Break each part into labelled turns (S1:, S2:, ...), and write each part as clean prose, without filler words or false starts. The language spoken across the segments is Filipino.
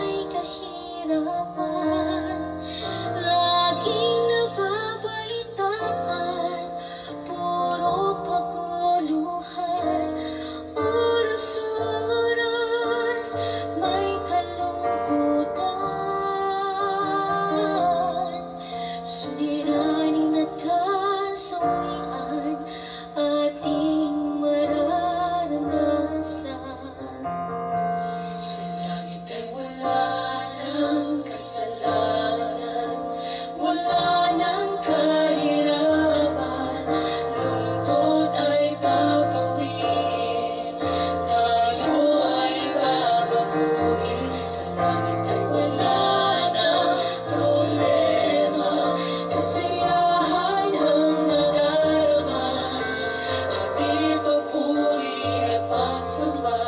S1: may kahirapan. Laging nababalitaan, puro kaguluhan. Oras-oras may kalungkutan. Suliranin at kasungian ating mararanasan. Sa langit ay wala ng kasalanan, wala ng kahirapan. Lungkot ay babawiin, tayo ay babaguhin. Sa langit ay wala ng problema, kasiyahan ang nadarama. Ating papuri at pagsamba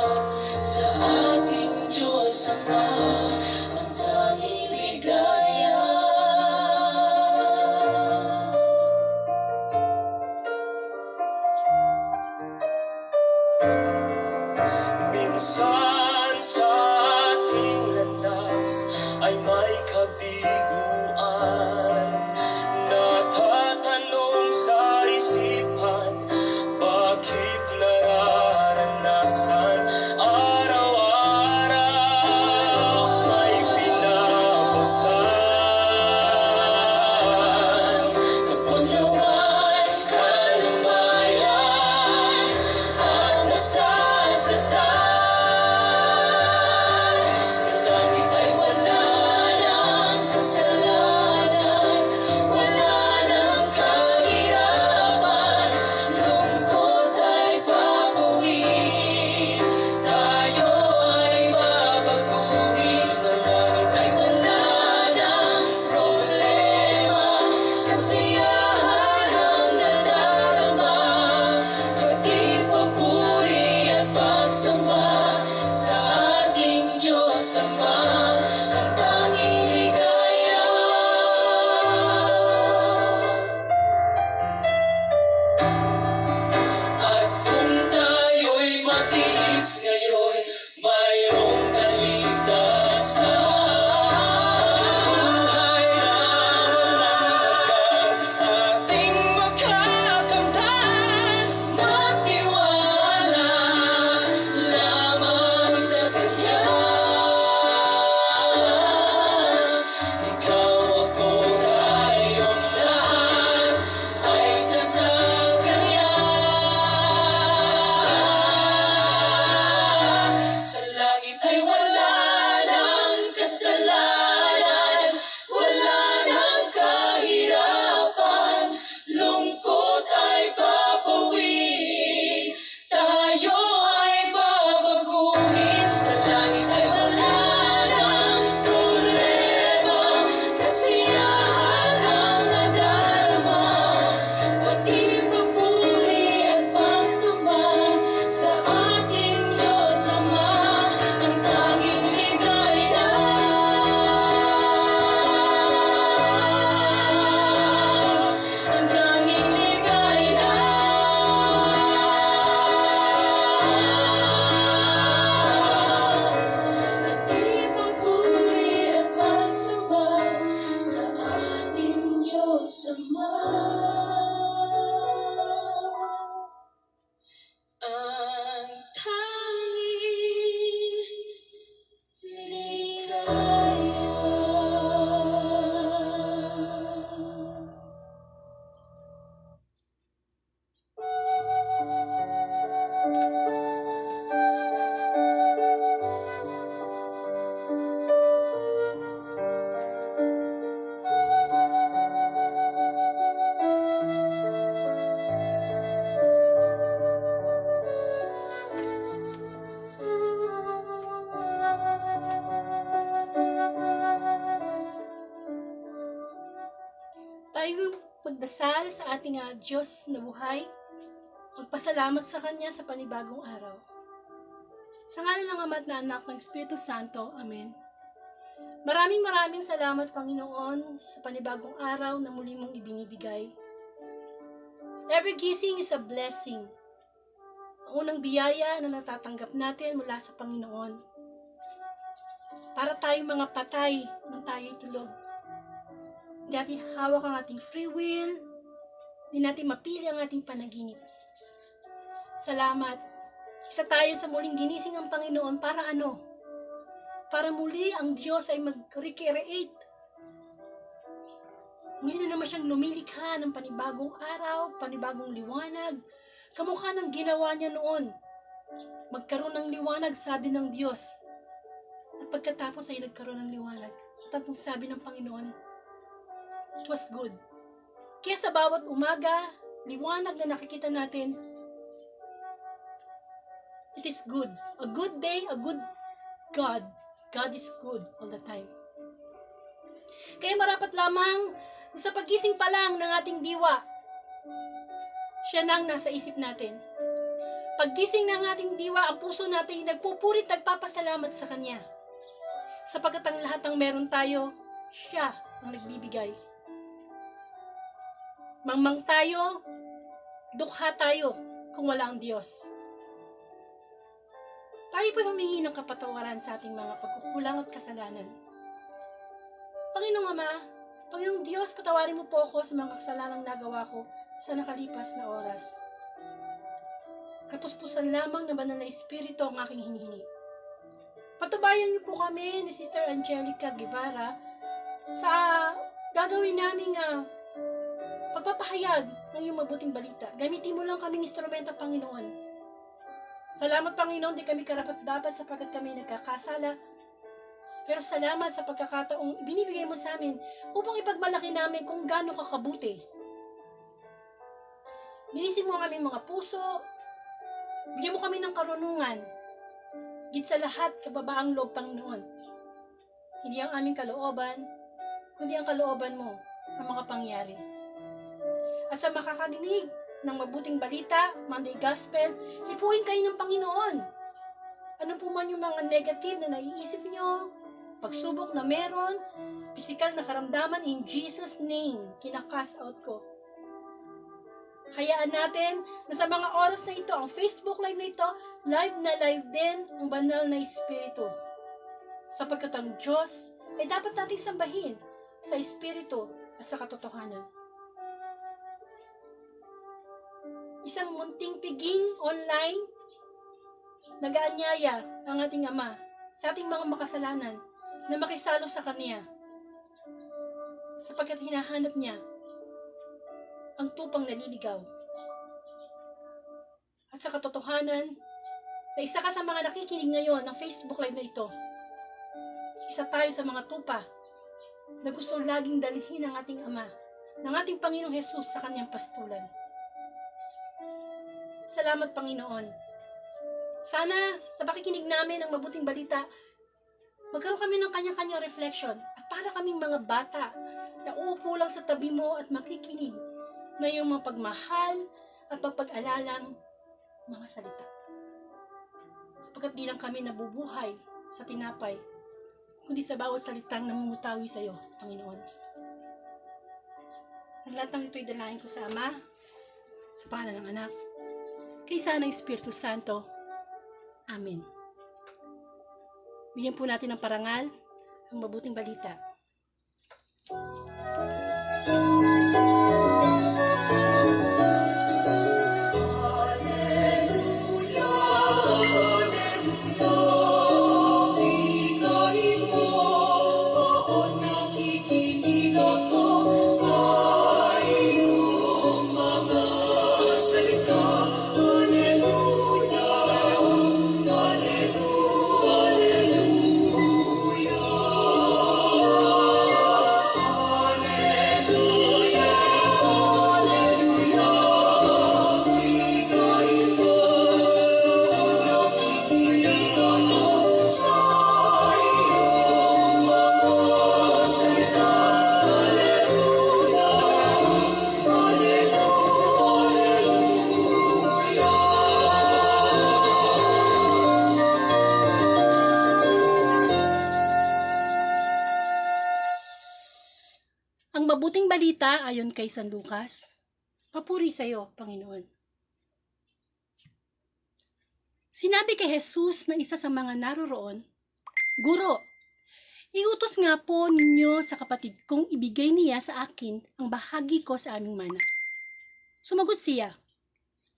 S1: sa ating Diyos Ama, ang tanging ligaya. Minsan sa ating landas ay may kabiguan, natatanong sa isipan, bakit nararanasan? Araw-araw may pinapasan, kapunlawan, kalumayan, at nasasaktan. Sa langit ay wala ng kasalanan, wala ng kahirapan. Lungkot ay babawiin, tayo ay babaguhin. Sa langit ay wala ng problema, kasiyahan ang nadarama. Ating papuri at pagsamba sa ating Diyos Ama, ang tanging ligaya. At kung tayo'y matiis ngayon, mayroong kaligtasan. Buhay na walang hanggan, ating makakamtan. Magtiwala lamang sa Kanya. Ikaw, ako, tayong lahat ay sasang Kanya. Sa langit ay wala ng kasalanan, wala ng kahirapan. Lungkot ay papawiin, tayo ay babaguhin. Sa langit ay wala ng problema, kasiyahan ang nadarama. Ating papuri at pagsamba sa ating Diyos Ama, ang tanging ligaya. Ang tanging ligaya. Ating papuri at pagsamba sa ating Diyos Ama, ang tanging ligaya.
S2: Tayo magdasal sa ating Diyos na buhay, magpasalamat sa Kanya sa panibagong araw. Sa ngalan ng Ama at ng Anak ng Espiritu Santo. Amen. Maraming salamat, Panginoon, sa panibagong araw na muli mong ibinibigay. Every gising is a blessing. Ang unang biyaya na natatanggap natin mula sa Panginoon. Para tayong mga patay nang tayo'y tulog. Hindi natin hawak ang ating free will. Hindi natin mapili ang ating panaginip. Salamat. Isa tayo sa muling ginising ng Panginoon para ano? Para muli ang Diyos ay mag-recreate. Muli na naman siyang lumilikha ng panibagong araw, panibagong liwanag, kamukha ng ginawa niya noon. Magkaroon ng liwanag, sabi ng Diyos. At pagkatapos ay nagkaroon ng liwanag. At ang sabi ng Panginoon, it was good. Kaya sa bawat umaga, liwanag na nakikita natin, it is good. A good day, a good God. God is good all the time. Kaya marapat lamang sa pagising pa lang ng ating diwa, siya nang nasa isip natin. Paggising ng ating diwa, ang puso natin ay nagpupurit, nagpapasalamat sa Kanya. Sapagkat ang lahat ng meron tayo, siya ang nagbibigay. Mangmang tayo, dukha tayo kung wala ang Diyos. Tayo po'y humingi ng kapatawaran sa ating mga pagkukulang at kasalanan. Panginoong Ama, Panginoong Diyos, patawarin mo po ako sa mga kasalanang nagawa ko sa nakalipas na oras. Kapuspusan lamang na banal na Espiritu ang aking hinihingi. Patubayan niyo po kami ni Sister Angelica Guevara sa gagawin naming pagpapahayag ng iyong mabuting balita. Gamitin mo lang kaming instrumento, Panginoon. Salamat, Panginoon, di kami karapat-dapat sapagkat kami nagkakasala. Pero salamat sa pagkakataong binibigay mo sa amin upang ipagmalaki namin kung gaano kakabuti. Linisin mo ang aming mga puso, bigyan mo kami ng karunungan, git sa lahat kababaang loob, Panginoon. Hindi ang aming kalooban, kundi ang kalooban mo ang makapangyari. At sa makakadinig ng mabuting balita, Monday Gospel, hipuin kayo ng Panginoon. Ano po man yung mga negative na naiisip nyo, pagsubok na meron, physical na karamdaman, in Jesus' name, kinakast out ko. Hayaan natin na sa mga oras na ito, ang Facebook Live na ito, live na live din ang banal na Espiritu. Sapagkat ang Diyos ay dapat nating sambahin sa Espiritu at sa katotohanan. Isang munting piging online, nag-aanyaya ang ating Ama sa ating mga makasalanan na makisalo sa Kanya sapagkat hinahanap niya ang tupang naliligaw. At sa katotohanan, na isa ka sa mga nakikinig ngayon ng Facebook Live na ito, isa tayo sa mga tupa na gusto laging dalhin ng ating Ama, ng ating Panginoong Jesus sa Kanyang pastulan. Salamat, Panginoon. Sana sa pakikinig namin ng mabuting balita, magkaroon kami ng kanya-kanyang reflection at para kaming mga bata na uupo lang sa tabi mo at makikinig na iyong mga pagmahal at pagpag-alalang mga salita. Sapagkat di lang kami nabubuhay sa tinapay, kundi sa bawat salitang namumutawi sa iyo, Panginoon. Ang lahat ng ito'y dalahin ko sa Ama, sa pangalan ng Anak, kaysa ng Espiritu Santo. Amen. Bigyan po natin ng parangal ang mabuting balita. Ang mabuting balita ayon kay San Lucas. Papuri sa iyo, Panginoon. Sinabi kay Jesus ng isa sa mga naroroon, Guro, Iutos nga po ninyo sa kapatid kong ibigay niya sa akin ang bahagi ko sa aming mana. Sumagot siya,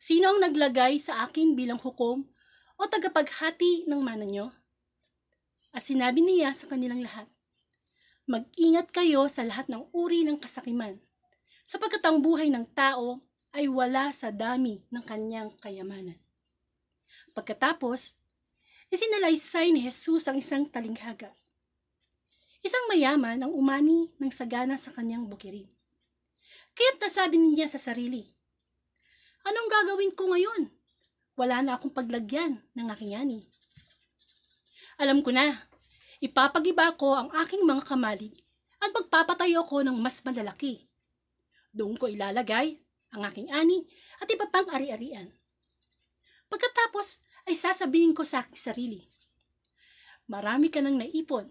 S2: sino ang naglagay sa akin bilang hukom o tagapaghati ng mana nyo? At sinabi niya sa kanilang lahat, mag-ingat kayo sa lahat ng uri ng kasakiman, sapagkat ang buhay ng tao ay wala sa dami ng kanyang kayamanan. Pagkatapos, isinalaysay ni Jesus ang isang talinghaga. Isang mayaman ang umani ng sagana sa kanyang bukirin. Kaya't nasabi niya sa sarili, anong gagawin ko ngayon? Wala na akong paglagyan ng aking ani. Alam ko na, ipapagiba ko ang aking mga kamalig at magpapatayo ko ng mas malalaki. Doon ko ilalagay ang aking ani at iba pang ari-arian. Pagkatapos ay sasabihin ko sa aking sarili, marami ka nang naipon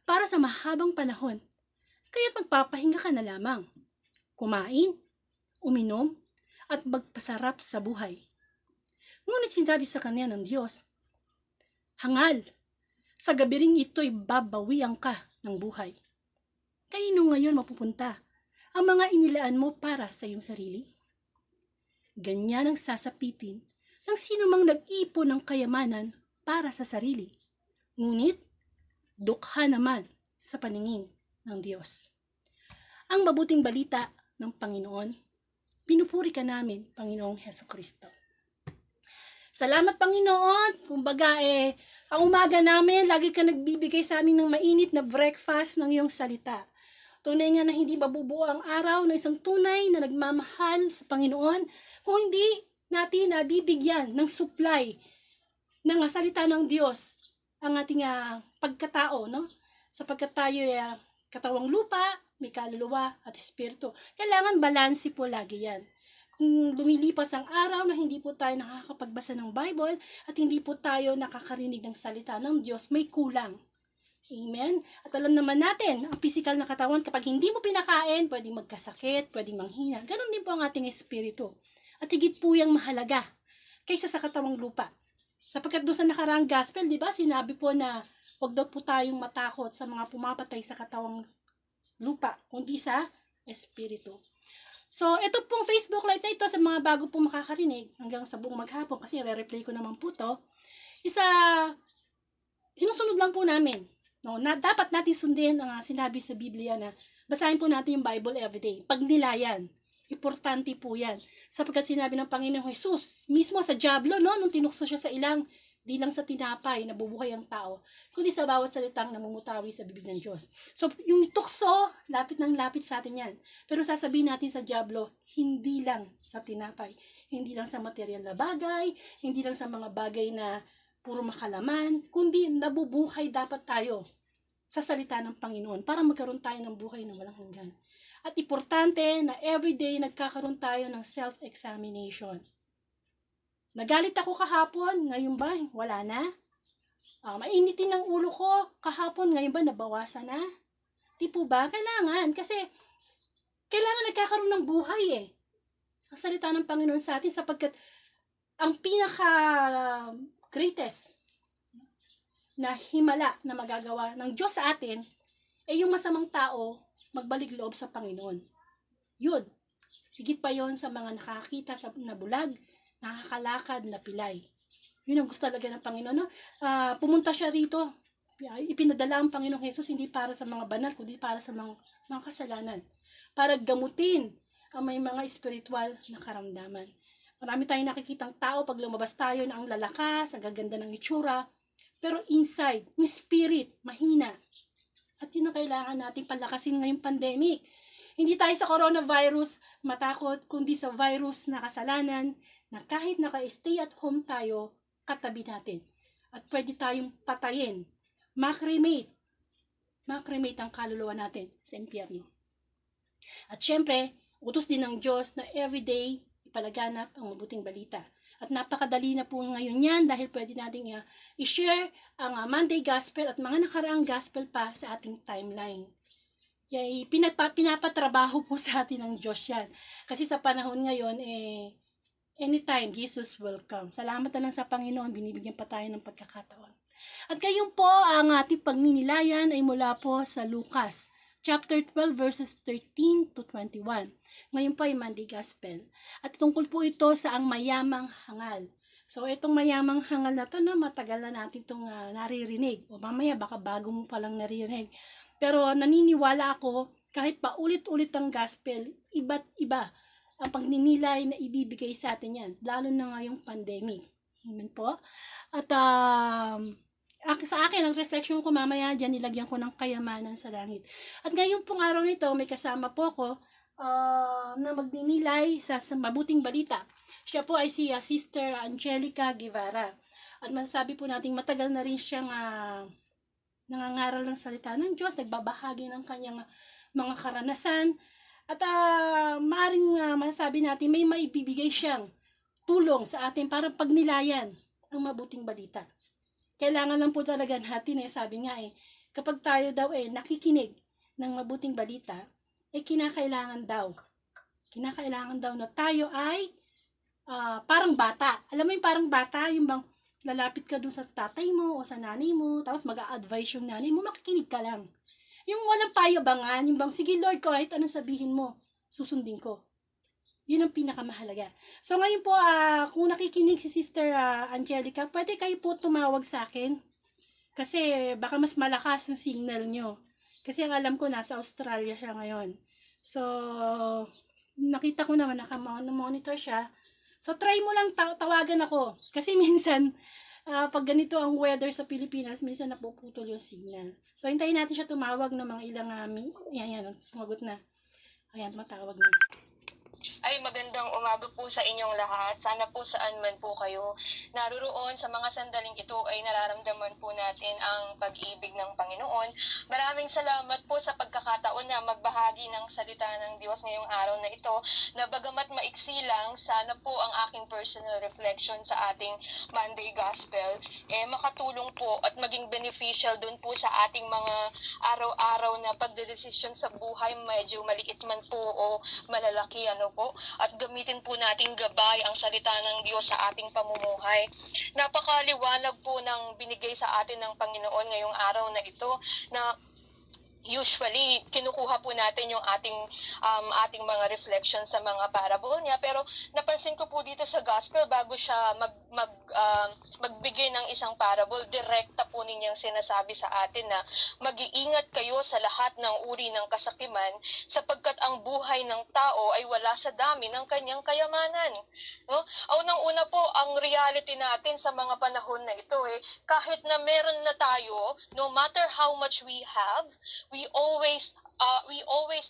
S2: para sa mahabang panahon, kaya't magpapahinga ka na lamang. Kumain, uminom, at magpasarap sa buhay. Ngunit sinabi sa kanya ng Diyos, hangal, sa gabi ring ito'y babawian ka ng buhay. Kaino ngayon mapupunta ang mga inilaan mo para sa iyong sarili? Ganyan ang sasapitin ng sino mang nag-ipon ng kayamanan para sa sarili. Ngunit, dukha naman sa paningin ng Diyos. Ang mabuting balita ng Panginoon, pinupuri ka namin, Panginoong Hesukristo. Salamat, Panginoon. Kumbaga, ang umaga namin, lagi ka nagbibigay sa amin ng mainit na breakfast ng iyong salita. Tunay nga na hindi mabubuo ang araw ng isang tunay na nagmamahal sa Panginoon kung hindi natin nabibigyan ng supply ng salita ng Diyos ang ating pagkatao, no? Sapagkat tayo ay katawang lupa, may kaluluwa at espiritu. Kailangan balanse po lagi yan. Kung lumilipas ang araw na hindi po tayo nakakapagbasa ng Bible at hindi po tayo nakakarinig ng salita ng Diyos, may kulang. Amen? At alam naman natin, ang physical na katawan, kapag hindi mo pinakain, pwedeng magkasakit, pwedeng manghina. Ganon din po ang ating espiritu. At higit po yung mahalaga kaysa sa katawang lupa. Sapagkat doon sa nakaraang gospel, di ba, sinabi po na huwag daw po tayong matakot sa mga pumapatay sa katawang lupa, kundi sa espiritu. So, ito pong Facebook Live na ito sa mga bago pong makakarinig hanggang sa buong maghapon kasi re-replay ko naman po to. Sinusunod lang po namin. No, dapat natin sundin ang sinabi sa Biblia na basahin po natin yung Bible everyday. Pagnilayan. Importante po yan. Sapagkat sinabi ng Panginoong Jesus, mismo sa dyablo, no, nung tinukso siya sa ilang, di lang sa tinapay na bubuhay ang tao, kundi sa bawat salitang namumutawi sa bibig ng Diyos. So, yung tukso, lapit ng lapit sa atin yan. Pero sasabihin natin sa dyablo, hindi lang sa tinapay, hindi lang sa material na bagay, hindi lang sa mga bagay na puro makalaman, kundi nabubuhay dapat tayo sa salita ng Panginoon para magkaroon tayo ng buhay na walang hanggan. At importante na everyday nagkakaroon tayo ng self-examination. Nagalit ako kahapon, ngayon ba wala na? Mainitin ang ulo ko kahapon, ngayon ba nabawasan na? Di po ba? Kailangan, kasi kailangan nagkakaroon ng buhay ang salita ng Panginoon sa atin sapagkat ang pinaka-greatest na himala na magagawa ng Diyos sa atin ay yung masamang tao magbalik loob sa Panginoon. Yun. Higit pa yon sa mga nakakita na bulag, nakakalakad na pilay. Yun ang gusto talaga ng Panginoon. No? Pumunta siya rito. Ipinadala ang Panginoong Jesus hindi para sa mga banal, kundi para sa mga kasalanan. Para gamutin ang may mga spiritual na karamdaman. Marami tayong nakikitang tao pag lumabas tayo na ang lalakas, ang gaganda ng itsura, pero inside, yung spirit, mahina. At yun ang kailangan natin palakasin ngayong pandemic. Hindi tayo sa coronavirus matakot, kundi sa virus na kasalanan na kahit naka-stay at home tayo, katabi natin. At pwede tayong patayin, makremate ang kaluluwa natin sa impyerno. At syempre, utos din ng Diyos na everyday ipalaganap ang mabuting balita. At napakadali na po ngayon yan dahil pwede nating i-share ang Monday Gospel at mga nakaraang Gospel pa sa ating timeline. Pinapatrabaho po sa atin ng Diyos yan. Kasi sa panahon ngayon, anytime Jesus will come. Salamat na lang sa Panginoon, binibigyan pa tayo ng pagkakataon. At gayon po, ang ating pagninilayan ay mula po sa Lucas, chapter 12, verses 13 to 21. Ngayon po ay Monday Gospel. At tungkol po ito sa ang mayamang hangal. So, itong mayamang hangal na to, no, matagal na natin itong naririnig. O mamaya, baka bago mo palang naririnig. Pero naniniwala ako, kahit pa ulit-ulit ang gospel, iba't iba ang pagninilay na ibibigay sa atin yan. Lalo na ngayong pandemic. Amen po. At sa akin, ang reflection ko mamaya dyan, nilagyan ko ng kayamanan sa langit. At ngayon pong araw nito, may kasama po ako na magninilay sa mabuting balita. Siya po ay si Sister Angelica Guevara. At masasabi po natin, matagal na rin siyang nangangaral ng salita ng Diyos, nagbabahagi ng kanyang mga karanasan. At maaaring masasabi natin, may maibibigay siyang tulong sa atin para pagnilayan ang mabuting balita. Kailangan lang po talaga natin, sabi nga kapag tayo daw nakikinig ng mabuting balita, kinakailangan daw na tayo ay parang bata. Alam mo yung parang bata, yung bang lalapit ka dun sa tatay mo o sa nanay mo, tapos mag-a-advise yung nanay mo, makikinig ka lang. Yung walang payabangan, yung bang, sige Lord, kahit anong sabihin mo, susundin ko. Yun ang pinakamahalaga. So ngayon po, kung nakikinig si Sister Angelica, pwede kayo po tumawag sa akin. Kasi baka mas malakas yung signal nyo. Kasi ang alam ko, nasa Australia siya ngayon. So, nakita ko naman, naka-monitor siya. So, try mo lang tawagan ako. Kasi minsan, pag ganito ang weather sa Pilipinas, minsan napuputol yung signal. So, hintayin natin siya tumawag ng mga ilang yan, sumagot na. Ayan, matawag na.
S3: Ay, magandang umaga po sa inyong lahat. Sana po saan man po kayo naruroon sa mga sandaling ito ay nararamdaman po natin ang pag-ibig ng Panginoon. Maraming salamat po sa pagkakataon na magbahagi ng salita ng Diyos ngayong araw na ito, na bagamat maiksi lang, sana po ang aking personal reflection sa ating Monday Gospel makatulong po at maging beneficial dun po sa ating mga araw-araw na pagdedesisyon sa buhay, medyo maliit man po o malalaki, po, at gamitin po nating gabay ang salita ng Diyos sa ating pamumuhay. Napakaliwanag po ng binigay sa atin ng Panginoon ngayong araw na ito, na usually kinukuha po natin yung ating mga reflection sa mga parable niya, pero napansin ko po dito sa gospel, bago siya magbigay ng isang parable, direkta po ninyang sinasabi sa atin na mag-iingat kayo sa lahat ng uri ng kasakiman, sapagkat ang buhay ng tao ay wala sa dami ng kanyang kayamanan. No? Unang-una po, ang reality natin sa mga panahon na ito, kahit na meron na tayo, no matter how much we have, we always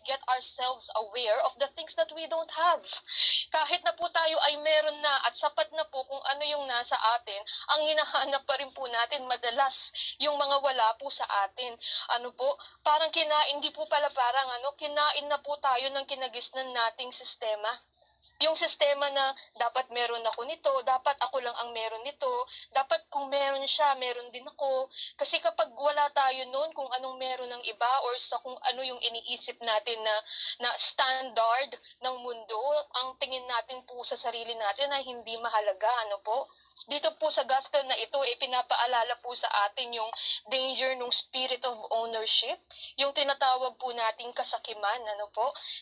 S3: get ourselves aware of the things that we don't have. Kahit na po tayo ay meron na at sapat na po kung ano yung nasa atin, ang hinahanap pa rin po natin madalas yung mga wala po sa atin. Parang kinain na po tayo ng kinagisnan nating sistema. Yung sistema na dapat meron ako nito, dapat ako lang ang meron nito, dapat kung meron siya, meron din ako. Kasi kapag wala tayo noon kung anong meron ng iba or sa kung ano yung iniisip natin na standard ng mundo, ang tingin natin po sa sarili natin ay hindi mahalaga. Dito po sa gospel na ito, pinapaalala po sa atin yung danger ng spirit of ownership, yung tinatawag po nating kasakiman.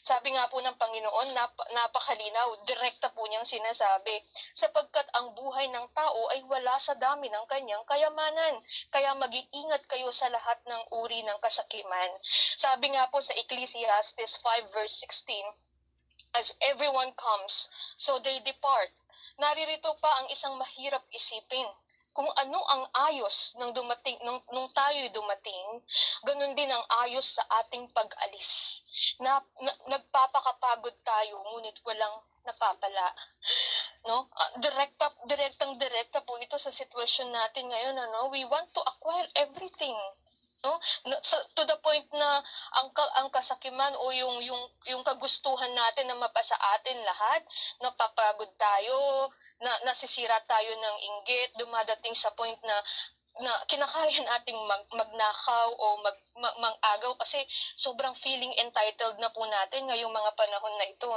S3: Sabi nga po ng Panginoon, napakalinaw, direkta po niyang sinasabi, sapagkat ang buhay ng tao ay wala sa dami ng kanyang kayamanan. Kaya mag-iingat kayo sa lahat ng uri ng kasakiman. Sabi nga po sa Ecclesiastes 5 verse 16, as everyone comes, so they depart. Naririto pa ang isang mahirap isipin. Kung ano ang ayos nung tayo'y dumating, ganun din ang ayos sa ating pag-alis. Nagpapakapagod tayo, ngunit walang napapala. Direktang-direkta po ito sa sitwasyon natin ngayon. We want to acquire everything. To the point na ang kasakiman o yung kagustuhan natin na mapasa atin lahat, napapagod tayo, nasisira tayo ng inggit, dumadating sa point na kinakaya nating magnakaw o mang-agaw kasi sobrang feeling entitled na po natin ngayong mga panahon na ito.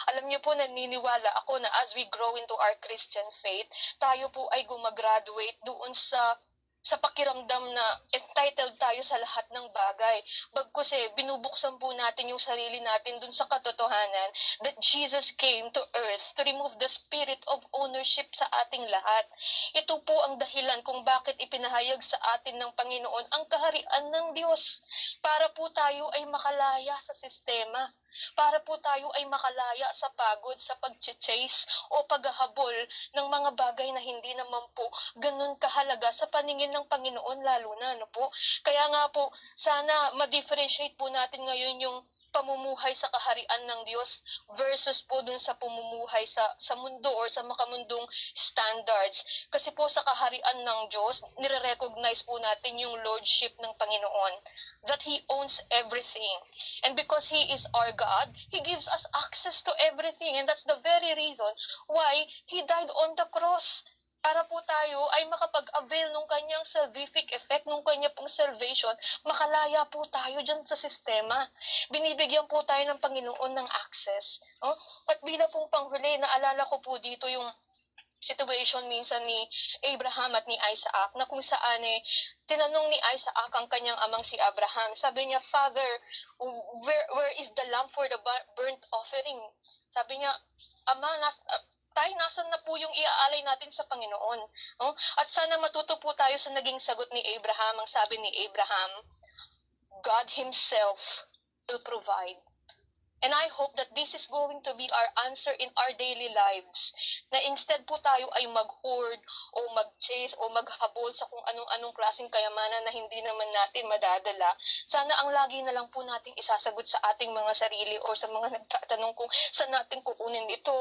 S3: Alam niyo po, naniniwala ako na as we grow into our Christian faith, tayo po ay gumagraduate doon sa sa pakiramdam na entitled tayo sa lahat ng bagay. Bagkus binubuksan po natin yung sarili natin dun sa katotohanan that Jesus came to earth to remove the spirit of ownership sa ating lahat. Ito po ang dahilan kung bakit ipinahayag sa atin ng Panginoon ang kaharian ng Diyos para po tayo ay makalaya sa sistema. Para po tayo ay makalaya sa pagod, sa pag-chase o paghahabol ng mga bagay na hindi naman po ganun kahalaga sa paningin ng Panginoon, lalo na, ano po. Kaya nga po, sana ma-differentiate po natin ngayon yung pamumuhay sa kaharian ng Diyos versus po dun sa pamumuhay sa mundo or sa makamundong standards. Kasi po sa kaharian ng Diyos, nire-recognize po natin yung lordship ng Panginoon, that He owns everything. And because He is our God, He gives us access to everything. And that's the very reason why He died on the cross. Para po tayo ay makapag-avail ng kanyang salvific effect, ng kanyang pong salvation, makalaya po tayo dyan sa sistema. Binibigyan po tayo ng Panginoon ng access. Oh? At bilang pong panghuli, naalala ko po dito yung situation minsan ni Abraham at ni Isaac, na kung saan tinanong ni Isaac ang kanyang amang si Abraham. Sabi niya, Father, where is the lamb for the burnt offering? Sabi niya, Ama, nasan na po yung iaalay natin sa Panginoon? Oh? At sana matuto po tayo sa naging sagot ni Abraham. Ang sabi ni Abraham, God Himself will provide. And I hope that this is going to be our answer in our daily lives. Na instead po tayo ay mag-hoard o mag-chase o maghabol sa kung anong-anong klaseng kayamanan na hindi naman natin madadala, sana ang lagi na lang po nating isasagot sa ating mga sarili o sa mga nagtatanong kung saan natin kukunin ito,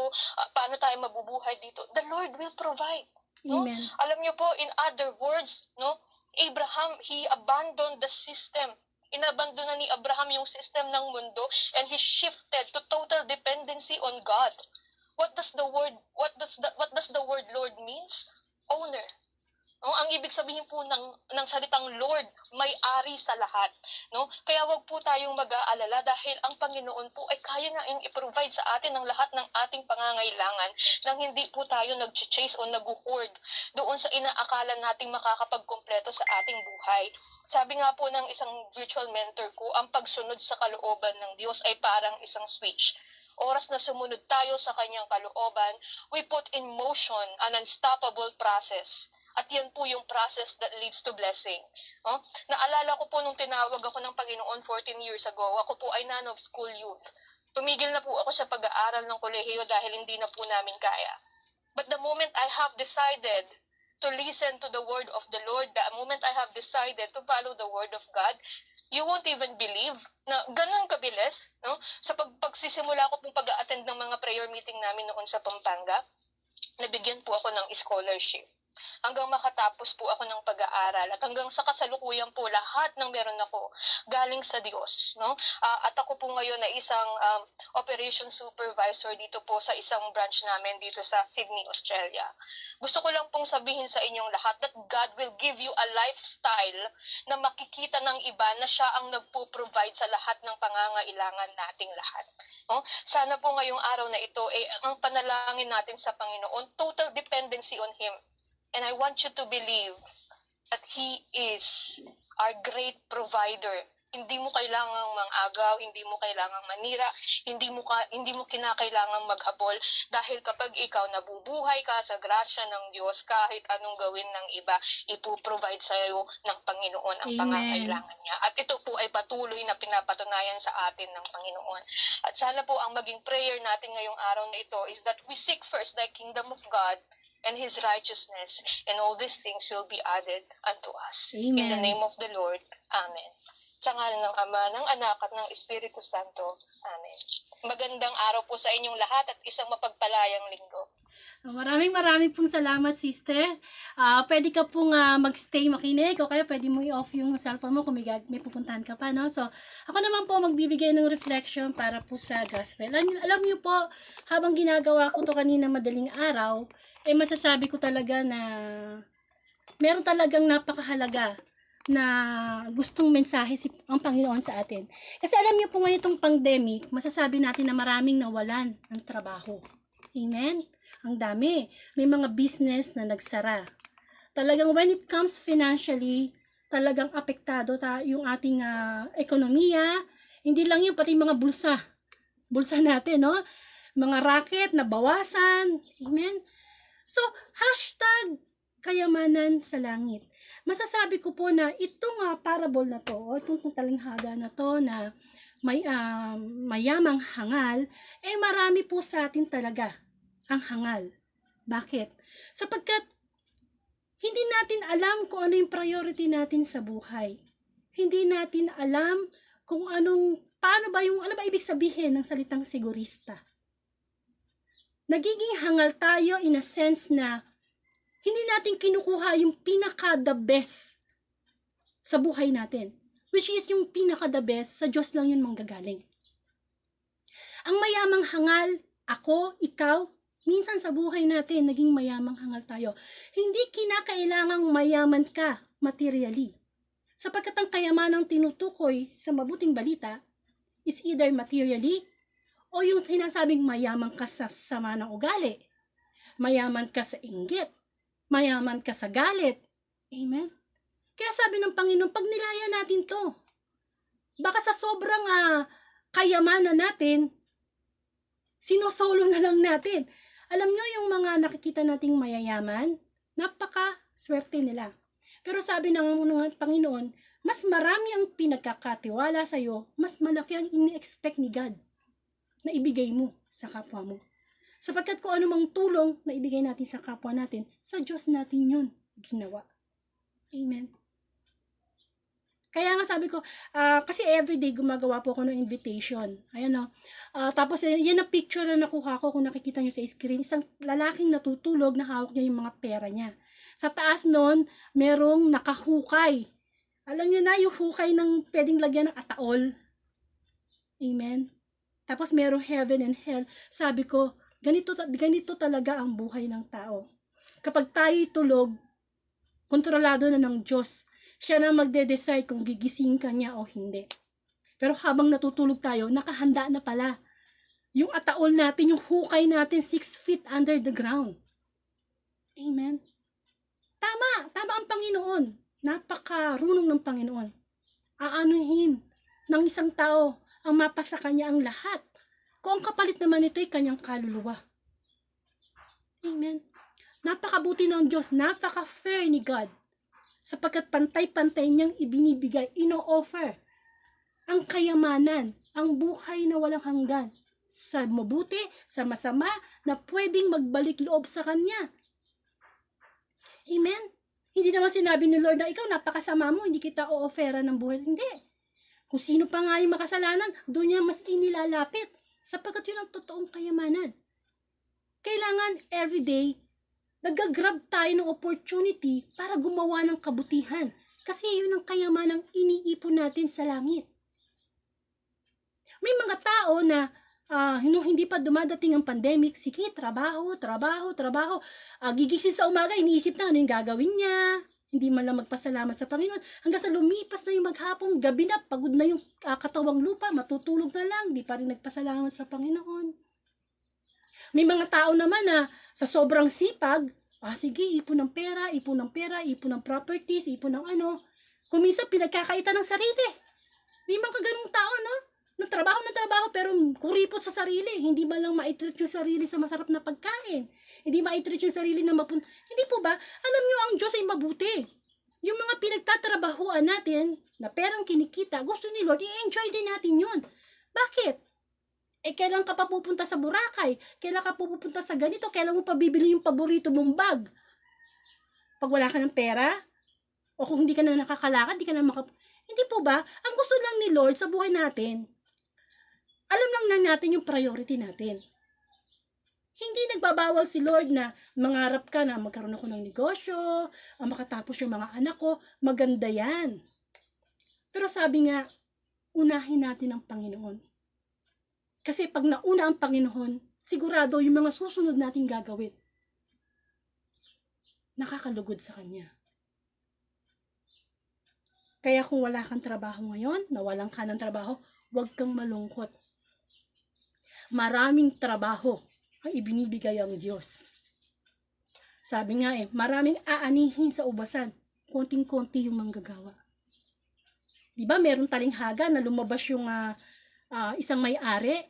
S3: paano tayo mabubuhay dito. The Lord will provide. No?
S2: Amen.
S3: Alam niyo po, in other words, no, Abraham, he abandoned the system. Inabandonan ni Abraham yung system ng mundo and he shifted to total dependency on God. What does the word Lord means? Owner. No, ang ibig sabihin po ng salitang Lord, may-ari sa lahat, no? Kaya wag po tayong mag-aalala dahil ang Panginoon po ay kaya na i-provide sa atin ng lahat ng ating pangangailangan nang hindi po tayo nag-chase o nag-hoard doon sa inaakala nating makakapagkumpleto sa ating buhay. Sabi nga po ng isang virtual mentor ko, ang pagsunod sa kalooban ng Diyos ay parang isang switch. Oras na sumunod tayo sa kanyang kalooban, we put in motion an unstoppable process. At yan po yung process that leads to blessing. Oh? Naalala ko po nung tinawag ako ng Panginoon 14 years ago, ako po ay none of school youth. Tumigil na po ako sa pag-aaral ng kolehiyo dahil hindi na po namin kaya. But the moment I have decided to listen to the word of the Lord, the moment I have decided to follow the word of God, you won't even believe na ganun kabilis. No? Sa pagsisimula ko pong pag-attend ng mga prayer meeting namin noon sa Pampanga, nabigyan po ako ng scholarship. Hanggang makatapos po ako ng pag-aaral at hanggang sa kasalukuyan po lahat ng meron ako galing sa Diyos, no? At ako po ngayon ay isang operation supervisor dito po sa isang branch namin dito sa Sydney, Australia. Gusto ko lang pong sabihin sa inyong lahat that God will give you a lifestyle na makikita ng iba na siya ang nagpo-provide sa lahat ng pangangailangan nating lahat. No? Sana po ngayong araw na ito ang panalangin natin sa Panginoon, total dependency on Him. And I want you to believe that He is our great provider. Hindi mo kailangang mangagaw, hindi mo kailangang manira, hindi mo kinakailangang maghabol dahil kapag ikaw nabubuhay ka sa grasya ng Diyos, kahit anong gawin ng iba, ipoprovide sa iyo ng Panginoon ang pangangailangan niya. At ito po ay patuloy na pinapatunayan sa atin ng Panginoon. At sana po ang maging prayer natin ngayong araw na ito is that we seek first the kingdom of God and His righteousness, and all these things will be added unto us.
S2: Amen.
S3: In the name of the Lord. Amen. Sa ngalan ng Ama, ng Anak, at ng Espiritu Santo. Amen. Magandang araw po sa inyong lahat at isang mapagpalayang linggo.
S2: Maraming pong salamat, sisters. Pwede ka pong magstay makinig o kaya pwede mo i-off yung cellphone mo kung may pupuntahan ka pa, no? So, ako naman po magbibigay ng reflection para po sa gospel. Alam niyo po, habang ginagawa ko to kanina madaling araw, masasabi ko talaga na meron talagang napakahalaga na gustong mensahe ang Panginoon sa atin. Kasi alam niyo po ngayon itong pandemic, masasabi natin na maraming nawalan ng trabaho. Amen? Ang dami. May mga business na nagsara. Talagang when it comes financially, talagang apektado yung ating ekonomiya. Hindi lang yun, pati mga bulsa natin, no? Mga racket na bawasan. Amen? So, hashtag kayamanan sa langit. Masasabi ko po na itong parable na to, o itong talinghaga na to na may mayamang hangal, marami po sa atin talaga ang hangal. Bakit? Sapagkat hindi natin alam kung ano yung priority natin sa buhay. Hindi natin alam kung ano ba ibig sabihin ng salitang sigurista. Nagiging hangal tayo in a sense na hindi natin kinukuha yung pinaka-the best sa buhay natin. Which is yung pinaka-the best, sa Diyos lang yun manggagaling. Ang mayamang hangal, ako, ikaw, minsan sa buhay natin, naging mayamang hangal tayo. Hindi kinakailangang mayaman ka materially. Sapagkat ang kayamanang tinutukoy sa mabuting balita is either materially o yung sinasabing mayaman ka sa sama ng ugali, mayaman ka sa inggit, mayaman ka sa galit. Amen? Kaya sabi ng Panginoon, pag nilaya natin to, baka sa sobrang kayamanan natin, sinosolo na lang natin. Alam nyo yung mga nakikita nating mayayaman, napaka-swerte nila. Pero sabi ng Panginoon, mas marami ang pinagkakatiwala sa'yo, mas malaki ang ini-expect ni God na ibigay mo sa kapwa mo. Sapagkat kung ano mang tulong na ibigay natin sa kapwa natin, sa Diyos natin yun ginawa. Amen. Kaya nga sabi ko, kasi everyday gumagawa po ako ng invitation. Ayan o. Tapos yan ang picture na nakuha ko kung nakikita nyo sa screen. Isang lalaking natutulog na hawak niya yung mga pera niya. Sa taas nun, merong nakahukay. Alam niyo na yung hukay ng pwedeng lagyan ng ataol. Amen. Tapos merong heaven and hell. Sabi ko, ganito talaga ang buhay ng tao. Kapag tayo tulog, kontrolado na ng Diyos. Siya na magde-decide kung gigising ka niya o hindi. Pero habang natutulog tayo, nakahanda na pala. Yung ataol natin, yung hukay natin, 6 feet under the ground. Amen. Tama ang Panginoon. Napakarunong ng Panginoon. Aanuhin ng isang tao ang mapasa kanya ang lahat. Kung ang kapalit naman ito ay kanyang kaluluwa. Amen. Napakabuti ng Diyos, napaka-fair ni God. Sapagkat pantay-pantay niyang ibinibigay, ino-offer ang kayamanan, ang buhay na walang hanggan, sa mabuti, sa masama, na pwedeng magbalik loob sa Kanya. Amen? Hindi naman sinabi ni Lord na ikaw napakasama mo, hindi kita o-offera ng buhay. Hindi. Kung sino pa nga yung makasalanan, doon niya mas inilalapit, sapagkat yun ang totoong kayamanan. Kailangan everyday, nag-grab tayo ng opportunity para gumawa ng kabutihan. Kasi yun ang kayamanang iniipon natin sa langit. May mga tao na hindi pa dumadating ang pandemic, sige, trabaho. Gigising sa umaga, iniisip na ano yung gagawin niya. Hindi man lang magpasalamat sa Panginoon. Hanggang sa lumipas na yung maghapong, gabi na, pagod na yung katawang lupa, matutulog na lang, di pa rin nagpasalamat sa Panginoon. May mga tao naman na sa sobrang sipag, sige, ipon ng pera, ipon ng properties, ipon ng ano. Kung minsan, pinagkakaitan ng sarili. May mga ganung tao, no? Nagtrabaho, pero kuripot sa sarili. Hindi ba lang maitreat yung sarili sa masarap na pagkain? Hindi maitreat yung sarili na Hindi po ba? Alam nyo, ang Diyos ay mabuti. Yung mga pinagtatrabahuan natin, na perang kinikita, gusto ni Lord, i-enjoy din natin yun. Bakit? Kailan ka pa pupunta sa Boracay? Kailan ka pupunta sa ganito? Kailan mo pa bibili yung paborito mong bag? Pag wala ka ng pera? O kung hindi ka na nakakalakad, Hindi po ba? Ang gusto lang ni Lord sa buhay natin, alam lang natin yung priority natin. Hindi nagbabawal si Lord na mangarap ka na magkaroon ako ng negosyo, makatapos yung mga anak ko. Maganda yan. Pero sabi nga, unahin natin ang Panginoon. Kasi pag nauna ang Panginoon, sigurado yung mga susunod nating gagawin, nakakalugod sa Kanya. Kaya kung wala kang trabaho ngayon, nawalan ka ng trabaho, huwag kang malungkot. Maraming trabaho ang ibinibigay ang Diyos. Sabi nga maraming aanihin sa ubasan, konting-konti yung manggagawa. Diba meron talinghaga na lumabas yung isang may-ari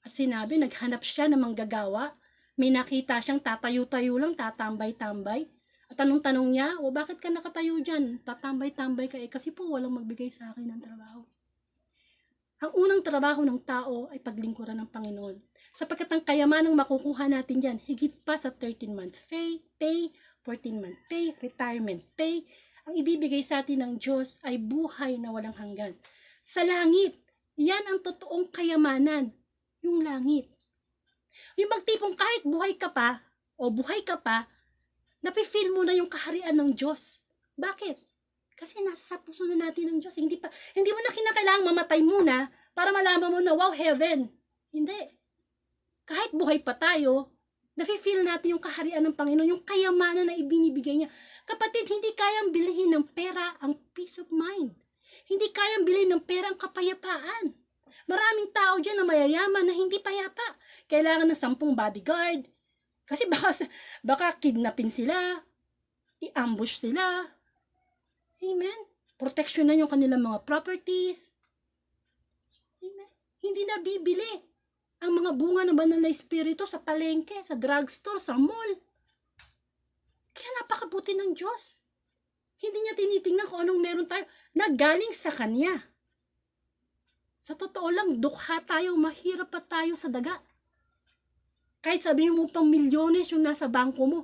S2: at sinabi, naghanap siya ng manggagawa. May nakita siyang tatayo-tayo lang, tatambay-tambay. At anong tanong niya, bakit ka nakatayo dyan? Tatambay-tambay ka kasi po walang magbigay sa akin ng trabaho. Ang unang trabaho ng tao ay paglingkuran ng Panginoon. Sapagkat ang kayamanang makukuha natin dyan, higit pa sa 13-month pay, 14-month pay, retirement pay, ang ibibigay sa atin ng Diyos ay buhay na walang hanggan. Sa langit, yan ang totoong kayamanan, yung langit. Yung magtipong kahit buhay ka pa, napifeel mo na yung kaharian ng Diyos. Bakit? Kasi nasa puso na natin ng Diyos. Hindi mo na kinakailangang mamatay muna para malaman mo na, wow, heaven. Hindi. Kahit buhay pa tayo, nafe-feel natin yung kaharian ng Panginoon, yung kayamanan na ibinibigay niya. Kapatid, hindi kayang bilhin ng pera ang peace of mind. Hindi kayang bilhin ng pera ang kapayapaan. Maraming tao dyan na mayayaman na hindi payapa. Kailangan ng 10 bodyguard. Kasi baka kidnapin sila, i-ambush sila. Amen? Proteksyonan yung kanilang mga properties. Amen? Hindi na bibili ang mga bunga ng banal na espiritu sa palengke, sa drugstore, sa mall. Kaya napakabuti ng Diyos. Hindi niya tinitingnan kung anong meron tayo na galing sa Kanya. Sa totoo lang, dukha tayo, mahirap pa tayo sa daga. Kahit sabihin mo pang milyones yung nasa bangko mo,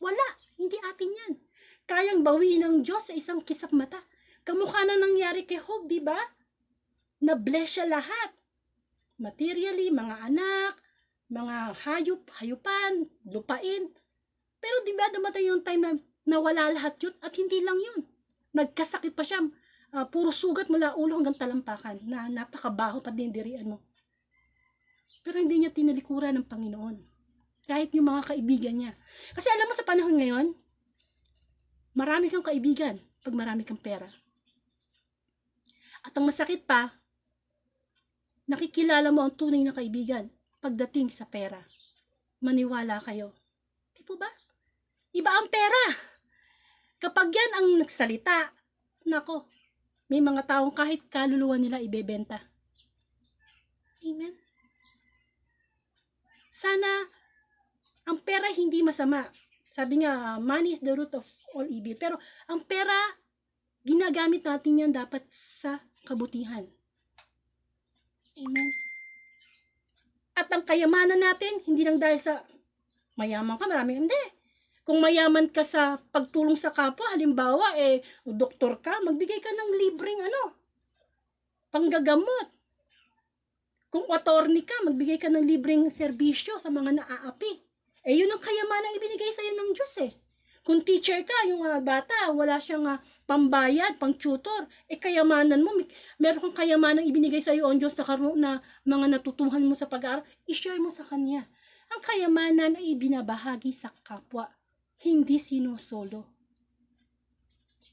S2: wala, hindi atin yan. Kayang bawiin ng Diyos sa isang kisap mata. Kamukha na nangyari kay Job, di ba? Na-bless siya lahat. Materially, mga anak, mga hayupan, lupain. Pero di ba dumating yung time na nawala lahat yun at hindi lang yun. Nagkasakit pa siya. Puro sugat mula ulo hanggang talampakan na napakabaho pa dindirian mo. Pero hindi niya tinalikuran ng Panginoon. Kahit yung mga kaibigan niya. Kasi alam mo sa panahon ngayon, marami kang kaibigan pag marami kang pera. At ang masakit pa, nakikilala mo ang tunay na kaibigan pagdating sa pera. Maniwala kayo. Di po ba? Iba ang pera. Kapag yan ang nagsalita, nako, may mga taong kahit kaluluwa nila ibebenta. Amen? Sana, ang pera hindi masama. Sabi nga, money is the root of all evil. Pero ang pera, ginagamit natin yan dapat sa kabutihan. Amen? At ang kayamanan natin, hindi lang dahil sa mayaman ka, marami. Hindi. Kung mayaman ka sa pagtulong sa kapwa, halimbawa, doktor ka, magbigay ka ng libreng panggagamot. Kung attorney ka, magbigay ka ng libreng serbisyo sa mga naaapi. Yun ang kayamanan ibinigay sa'yo ng Diyos Kung teacher ka, yung bata, wala siyang pambayad, pang-tutor, kayamanan mo, meron kang kayamanan ibinigay sa'yo ang Diyos na mga natutuhan mo sa pag-aaral, i-share mo sa Kanya. Ang kayamanan ay ibinabahagi sa kapwa, hindi sinusolo.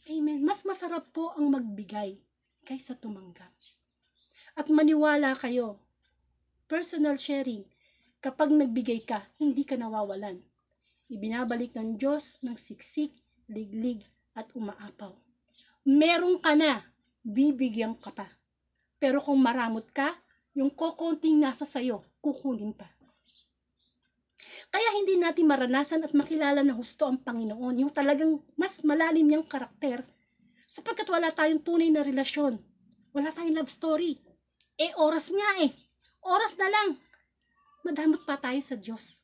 S2: Amen. Mas masarap po ang magbigay kaysa tumanggap. At maniwala kayo, personal sharing, kapag nagbigay ka, hindi ka nawawalan. Ibinabalik ng Diyos ng siksik, liglig, at umaapaw. Meron ka na, bibigyan ka pa. Pero kung maramot ka, yung kokonting nasa sayo, kukunin pa. Kaya hindi natin maranasan at makilala na husto ang Panginoon, yung talagang mas malalim niyang karakter, sapagkat wala tayong tunay na relasyon. Wala tayong love story. Oras nga Oras na lang. Madamot pa tayo sa Diyos.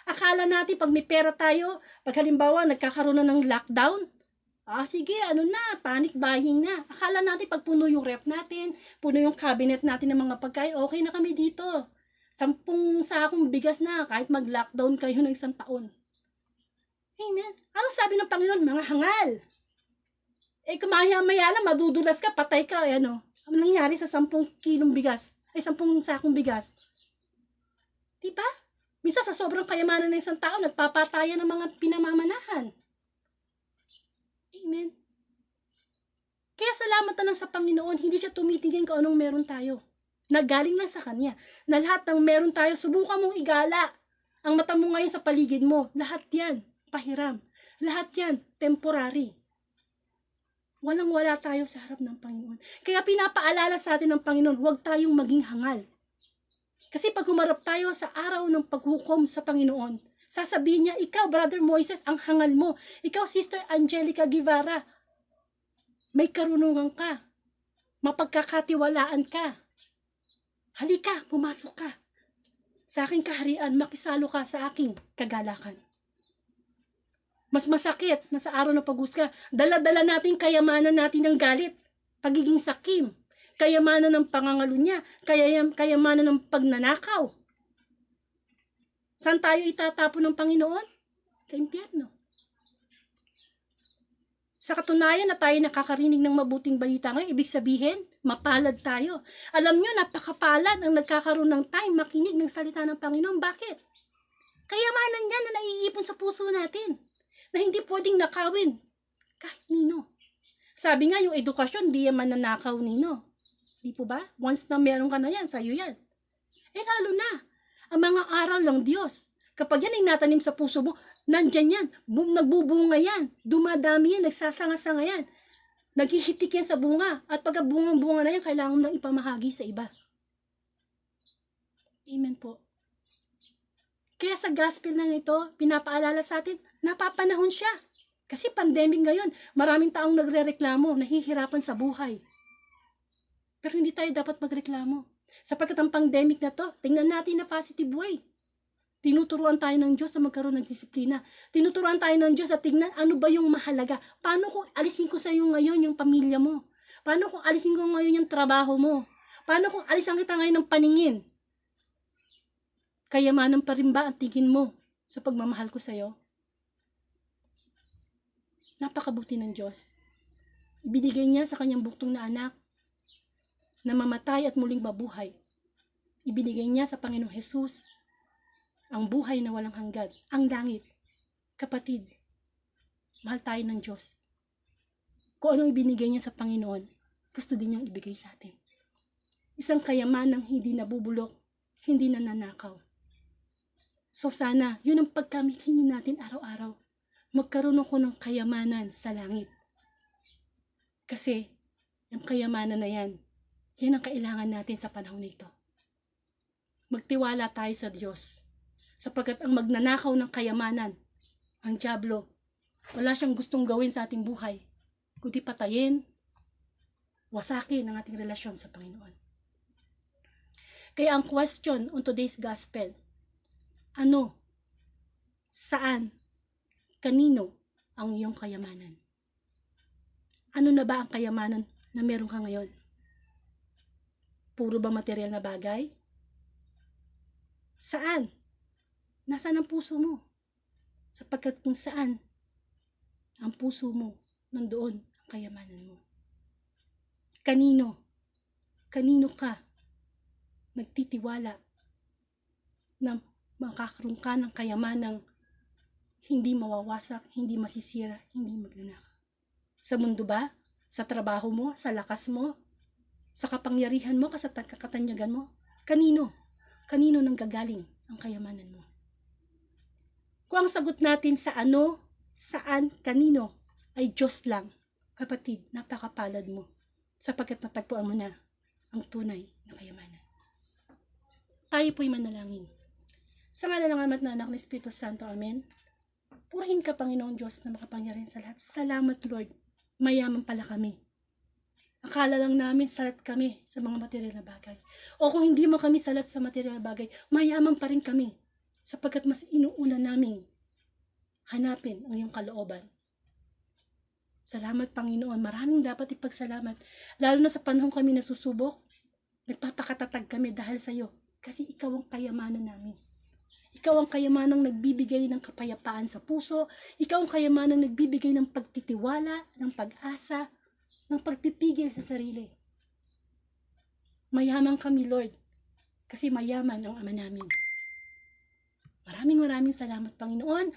S2: Akala natin pag may pera tayo, pag halimbawa nagkakaroon na ng lockdown, sige, panic buying na. Akala natin pag puno yung ref natin, puno yung cabinet natin ng mga pagkain, okay na kami dito. 10 sakong bigas na kahit mag-lockdown kayo ng 1 taon. Amen. Ano sabi ng Panginoon? Mga hangal. Kumaya-maya lang, madudulas ka, patay ka. Ano nangyari sa 10 kilong bigas? 10 sakong bigas. Diba? Minsan sa sobrang kayamanan ng 1 tao, nagpapatayan ng mga pinamamanahan. Amen. Kaya salamat na lang sa Panginoon, hindi siya tumitingin kung anong meron tayo. Nagaling lang sa Kanya. Na lahat ng meron tayo, subukan mong igala. Ang mata mo ngayon sa paligid mo, lahat yan, pahiram. Lahat yan, temporary. Walang-wala tayo sa harap ng Panginoon. Kaya pinapaalala sa atin ng Panginoon, huwag tayong maging hangal. Kasi pag humarap tayo sa araw ng paghukom sa Panginoon, sasabihin niya, ikaw, Brother Moises, ang hangal mo. Ikaw, Sister Angelica Guevara, may karunungan ka. Mapagkakatiwalaan ka. Halika, pumasok ka. Sa aking kaharian, makisalo ka sa aking kagalakan. Mas masakit na sa araw ng paghusga, dala-dala natin kayamanan natin ng galit, pagiging sakim, kayamanan ng pangangalunya, kayamanan ng pagnanakaw. Saan tayo itatapon ng Panginoon? Sa impyerno. Sa katunayan na tayo nakakarinig ng mabuting balita ngayon, ibig sabihin, mapalad tayo. Alam nyo, napakapalad ang nagkakaroon ng time makinig ng salita ng Panginoon. Bakit? Kayamanan yan na naiipon sa puso natin, na hindi pwedeng nakawin kahit nino. Sabi nga, yung edukasyon, di yan mananakaw nino. Di po ba? Once na meron ka na yan, sa'yo yan. Lalo na, ang mga aral ng Diyos. Kapag yan ay natanim sa puso mo, nandyan yan, nagbubunga yan, dumadami yan, nagsasanga-sanga yan, naghihitik yan sa bunga, at pagka bunga na yan, kailangan mo lang ipamahagi sa iba. Amen po. Kaya sa gospel na ito, pinapaalala sa atin, napapanahon siya. Kasi pandemic ngayon, maraming taong nagrereklamo, nahihirapan sa buhay. Pero hindi tayo dapat magreklamo. Sapagkat ang pandemic na to, tingnan natin na positive way. Tinuturuan tayo ng Diyos na magkaroon ng disiplina. Tinuturuan tayo ng Diyos na tingnan ano ba yung mahalaga. Paano kung alisin ko sa iyo ngayon yung pamilya mo? Paano kung alisin ko ngayon yung trabaho mo? Paano kung alisan kita ngayon ng paningin? Kayamanan pa rin ba ang tingin mo sa pagmamahal ko sa iyo? Napakabuti ng Diyos. Ibinigay niya sa kanyang buktong na anak na mamatay at muling mabuhay. Ibinigay niya sa Panginoong Jesus ang buhay na walang hanggan, ang langit. Kapatid, mahal tayo ng Diyos. Kung anong ibinigay niya sa Panginoon, gusto din niyang ibigay sa atin. Isang kayamanang hindi nabubulok, hindi nananakaw. So sana, yun ang pagkamit-hingin natin araw-araw. Magkaroon ako ng kayamanan sa langit. Kasi, yung kayamanan na yan ang kailangan natin sa panahon na ito. Magtiwala tayo sa Diyos. Sapagkat ang magnanakaw ng kayamanan, ang dyablo, wala siyang gustong gawin sa ating buhay, kundi patayin, wasakin ang ating relasyon sa Panginoon. Kaya ang question on today's gospel, ano, saan, kanino ang iyong kayamanan? Ano na ba ang kayamanan na meron ka ngayon? Puro ba material na bagay? Saan? Nasaan ang puso mo? Sapagkat kung saan ang puso mo, nandoon ang kayamanan mo. Kanino? Kanino ka nagtitiwala na makakaroon ka ng kayamanang hindi mawawasak, hindi masisira, hindi magnanakaw? Sa mundo ba? Sa trabaho mo? Sa lakas mo? Sa kapangyarihan mo? Sa katanyagan mo? Kanino? Kanino nang gagaling ang kayamanan mo? Kung ang sagot natin sa ano, saan, kanino, ay Diyos lang, kapatid, napakapalad mo, sapagkat natagpuan mo na ang tunay na kayamanan. Tayo po'y manalangin. Sa ngalan ng Ama at ng Anak ng Espiritu Santo, Amen. Purihin ka, Panginoong Diyos na makapangyarihan sa lahat. Salamat, Lord. Mayaman pala kami. Akala lang namin salat kami sa mga material na bagay. O kung hindi mo kami salat sa material na bagay, mayaman pa rin kami. Sapagkat mas inuuna namin hanapin ang iyong kalooban. Salamat, Panginoon. Maraming dapat ipagsalamat. Lalo na sa panahon kami nasusubok, nagpapakatatag kami dahil sa iyo. Kasi ikaw ang kayamanan namin. Ikaw ang kayamanang nagbibigay ng kapayapaan sa puso. Ikaw ang kayamanang nagbibigay ng pagtitiwala, ng pag-asa, ng pagpipigil sa sarili. Mayaman kami, Lord, kasi mayaman ang Ama namin. Maraming salamat, Panginoon,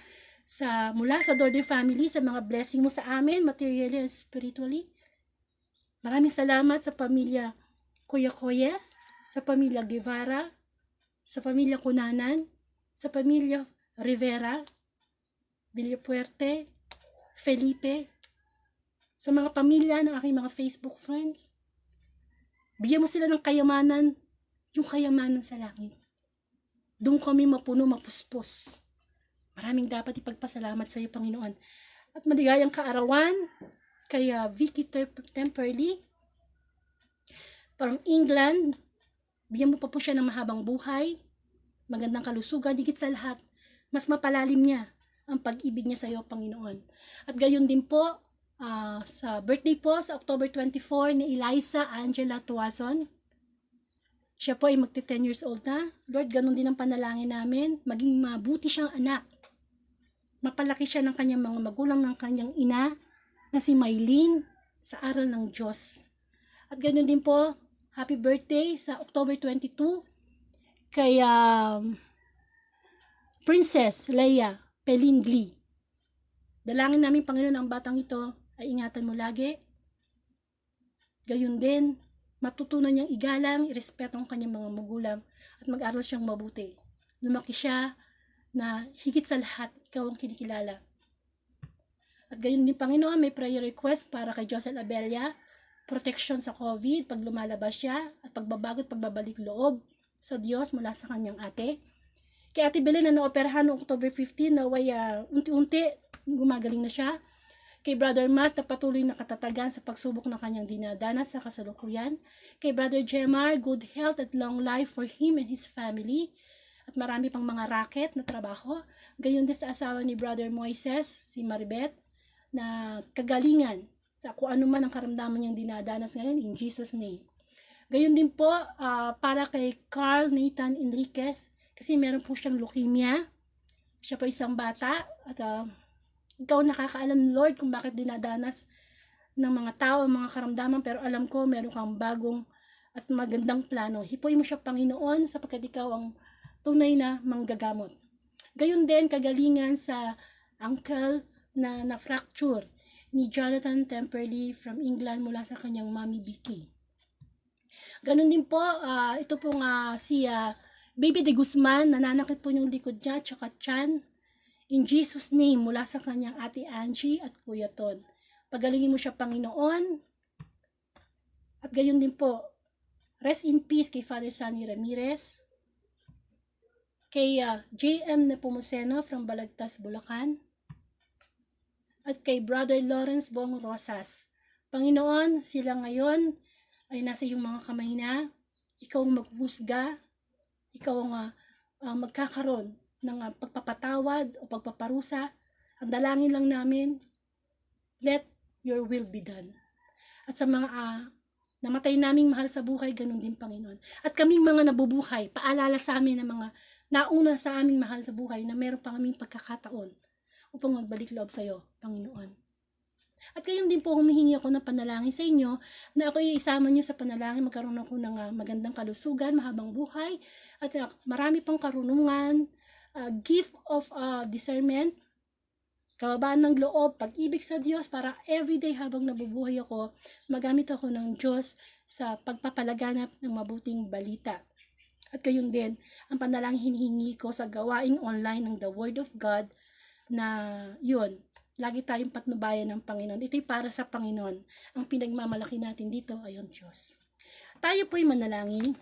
S2: mula sa Dorde family, sa mga blessing mo sa amin, materially and spiritually. Maraming salamat sa pamilya Kuya Koyes, sa pamilya Guevara, sa pamilya Kunanan, sa pamilya Rivera, Villapuerte, Felipe, sa mga pamilya ng aking mga Facebook friends. Bigyan mo sila ng kayamanan, yung kayamanan sa langit. Doon kami mapuno, mapuspos. Maraming dapat ipagpasalamat sa iyo, Panginoon. At maligayang kaarawan kay Vicky Temperley from England. Bigyan mo pa po siya ng mahabang buhay, magandang kalusugan, higit sa lahat, mas mapalalim niya ang pag-ibig niya sa iyo, Panginoon. At gayon din po, sa birthday po, sa October 24, ni Eliza Angela Tuason. Siya po ay magti-10 years old na. Lord, ganun din ang panalangin namin. Maging mabuti siyang anak. Mapalaki siya ng kanyang mga magulang, ng kanyang ina, na si Maylene, sa aral ng Diyos. At ganun din po, happy birthday sa October 22, kay Princess Leia Pelingli. Dalangin namin, Panginoon, ang batang ito ay ingatan mo lagi. Gayun din, matutunan niyang igalang, irespeto ang kanyang mga magulang at mag-aral siyang mabuti. Lumaki siya na higit sa lahat, ikaw ang kinikilala. At gayon din, Panginoon, may prayer request para kay Josel Abella, protection sa COVID, pag lumalabas siya, at pagbabago at pagbabalik loob sa Diyos mula sa kanyang ate. Kay Ate Belen na naoperahan noong October 15, naway unti-unti gumagaling na siya. Kay Brother Matt na patuloy na katatagan sa pagsubok ng kanyang dinadanas sa kasalukuyan. Kay Brother Jemar, good health at long life for him and his family. At marami pang mga racket na trabaho. Gayon din sa asawa ni Brother Moises, si Maribeth, na kagalingan sa kung ano man ang karamdaman niyang dinadanas ngayon, in Jesus' name. Gayon din po para kay Carl Nathan Enriquez, kasi meron po siyang leukemia. Siya po isang bata at ikaw nakakaalam, Lord, kung bakit dinadanas ng mga tao, mga karamdaman, pero alam ko meron kang bagong at magandang plano. Hipuin mo siya, Panginoon, sapagkat ikaw ang tunay na manggagamot. Gayon din, kagalingan sa uncle na na-fracture ni Jonathan Temperley from England mula sa kanyang mommy Vicky. Ganon din po, ito pong si Baby de Guzman, nananakit po yung likod niya, tsaka tiyan. In Jesus' name, mula sa kanyang ate Angie at Kuya Ton. Pagalingin mo siya, Panginoon. At gayon din po, rest in peace kay Father Sunny Ramirez, kay J.M. Nepomuceno from Balagtas, Bulacan, at kay Brother Lawrence Bong Rosas. Panginoon, sila ngayon ay nasa iyong mga kamay na. Ikaw ang maghuhusga, ikaw ang magkakaroon ng pagpapatawad o pagpaparusa. Ang dalangin lang namin, let your will be done. At sa mga namatay naming mahal sa buhay, ganun din, Panginoon. At kaming mga nabubuhay, paalala sa amin ng mga nauna sa aming mahal sa buhay na meron pa kaming pagkakataon upang magbalik loob sa iyo, Panginoon. At gayon din po, humihingi ako ng panalangin sa inyo na ako isama niyo sa panalangin, magkaroon ako ng magandang kalusugan, mahabang buhay, at marami pang karunungan, gift of discernment, kababaan ng loob, pag-ibig sa Diyos para everyday habang nabubuhay ako, magamit ako ng Diyos sa pagpapalaganap ng mabuting balita. At gayon din, ang panalangin hinihingi ko sa gawain online ng The Word of God na yun, lagi tayong patnubayan ng Panginoon. Ito'y para sa Panginoon. Ang pinagmamalaki natin dito ay ang Diyos. Tayo po'y manalangin.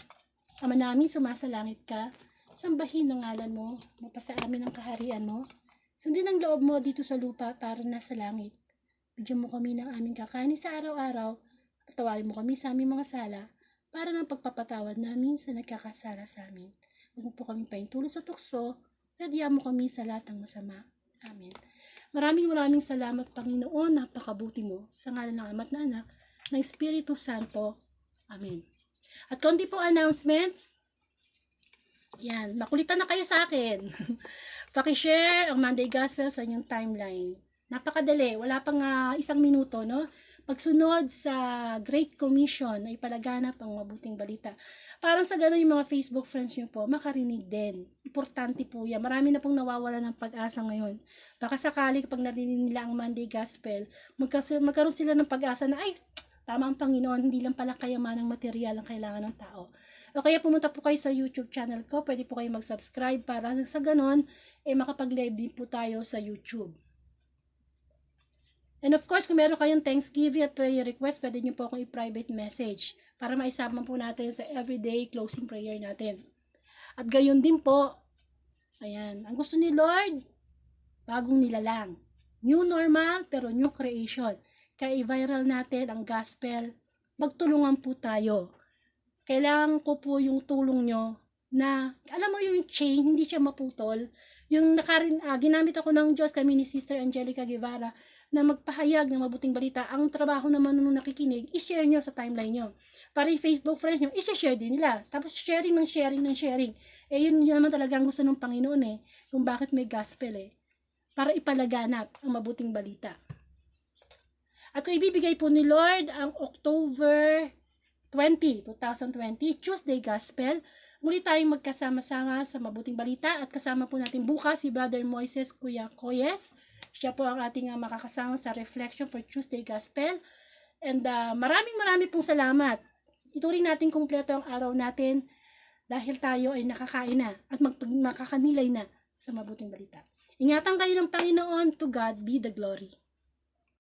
S2: Ama namin, sumasalangit ka. Sambahin ang ngalan mo, mapasa amin ang kaharian mo. Sundin ang loob mo dito sa lupa para nasa langit. Bigyan mo kami ng aming kakanin sa araw-araw. Patawarin mo kami sa aming mga sala para ng pagpapatawad namin sa nagkakasala sa amin. Huwag mo po kami pahintulo sa tukso. Radya mo kami sa lahat ng masama. Amen. Maraming salamat, Panginoon. Napakabuti mo. Sa ngalan ng Ama at ng Anak, ng Espiritu Santo. Amen. At konti po announcement. Yan, makulitan na kayo sa akin. Paki-share ang Monday Gospel sa inyong timeline. Napakadali, wala pang 1 minuto, no? Pagsunod sa Great Commission na ipalaganap ang mabuting balita. Parang sa gano'n yung mga Facebook friends nyo po, makarinig din. Importante po yan. Marami na pong nawawala ng pag-asa ngayon. Baka sakali kapag narinig nila ang Monday Gospel, magkaroon sila ng pag-asa na, ay, tama ang Panginoon, hindi lang pala kayamanang material ang kailangan ng tao. O kaya pumunta po kayo sa YouTube channel ko, pwede po kayo mag-subscribe para sa ganon, makapag-live din po tayo sa YouTube. And of course, kung meron kayong Thanksgiving at prayer request, pwede nyo po akong i-private message para maisama po natin sa everyday closing prayer natin. At gayon din po, ayan, ang gusto ni Lord, bagong nilalang. New normal, pero new creation. Kaya i-viral natin ang gospel. Magtulungan po tayo. Kailangan ko po yung tulong nyo na, alam mo yung chain, hindi siya maputol. Yung ginamit ako ng Diyos, kami ni Sister Angelica Guevara, na magpahayag ng mabuting balita. Ang trabaho naman nung nakikinig, i-share nyo sa timeline nyo. Para yung Facebook friends nyo, i-share din nila. Tapos sharing. Yun naman talaga ang gusto ng Panginoon kung bakit may gospel para ipalaganap ang mabuting balita. At kung ibibigay po ni Lord ang October 20, Tuesday Gospel, muli tayong magkasama-sama sa mabuting balita at kasama po natin bukas si Brother Moises Kuya Koyes. Siya po ang ating makakasama sa Reflection for Tuesday Gospel. And maraming pong salamat. Ituring natin kumpleto ang araw natin dahil tayo ay nakakain na at makakanilay na sa mabuting balita. Ingatan kayo ng Panginoon. To God be the glory.